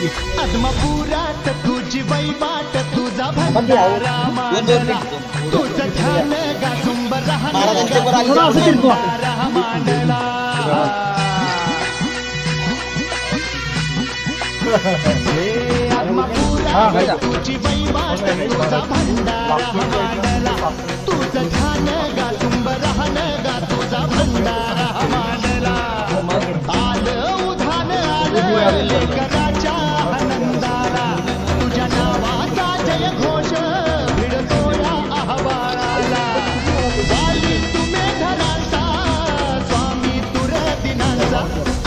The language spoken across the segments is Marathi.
आत्मापुरात तुझी वैवाट तुझा भंडारा मांडला तुझं ध्यान गाजुंब राहणारा मांडला आत्मापुरात तुझी वैवाट तुझा भंडारा मांडला तुझं ध्यान गाजुंब राहणारा तुझा भंडारा मांडला आलं उधान आलं लेकराच्या आनंदाला तुझ्या नावाचा जय घोष भिडतो या आव्हानाला वाली तुम्ही धराचा स्वामी तुर दिनाचा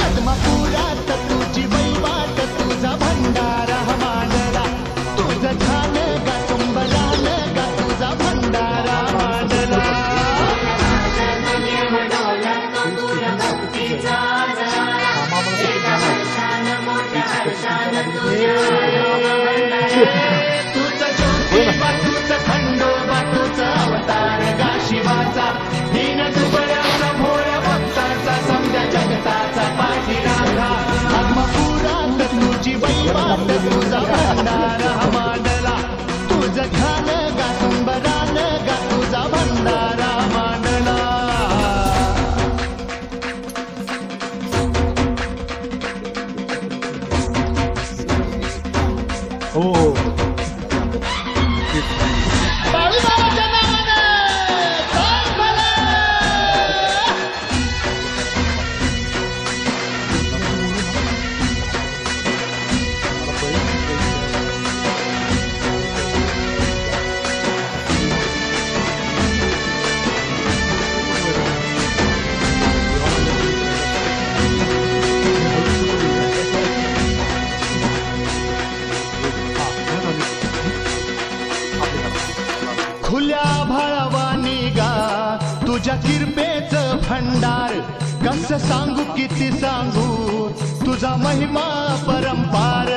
आत्मापुरात तुझी वैवाट तुझा भंडारा मांडला तुझं ध्यान गासुंबरान गा तुझा भंडारा मांडला तुझं ज्योतिबा तुझं खंडोबा तुझं अवतार गा शिवाचा दीन दुबळ्याचा भोळ्या भक्ताचा समजा जगताचा पाठीराखा आत्मापुरात तुझी वैवाट तुझा भंडारा मांडला तुझं ध्यान गासुंबरान गा तुझा भंडारा मांडला खुल्या भाळवानी गा तुझ्या किरपेचं भंडार कसं सांगू किती सांगू तुझा महिमा परंपार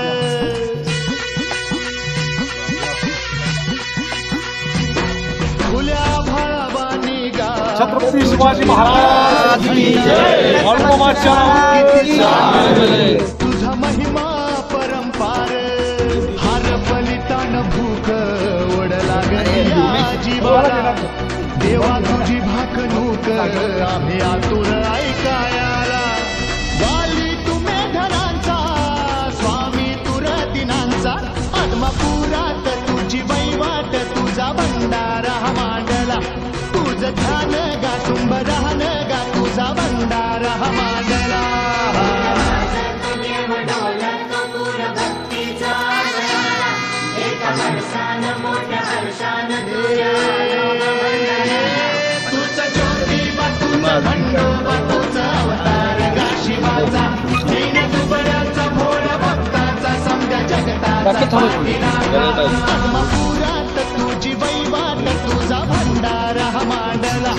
खुल्या भाळवानी गा छत्रपती शिवाजी महाराज की जय तुझा महिमा परंपार हार बलिदान भूक ओढ लागली जीवाला देवा तुझी भाकणूक आम्ही आतुर ऐकायाला वाली तुम्ही धनांचा स्वामी तुर दिनांचा आत्मापुरात तुझी वैवाट तुझा भंडारा मांडला तुझं ध्यान गासुंबरान गा तुझा भंडारा मांडला तुझं ज्योतिबा तुझं खंडोबा तुझं अवतार गा शिवाचा दीन दुबळ्याचा भोळ्या भक्ताचा समजा जगताचा पाठीराखा आत्मापुरात तुझी वैवाट तुझा भंडारा मांडला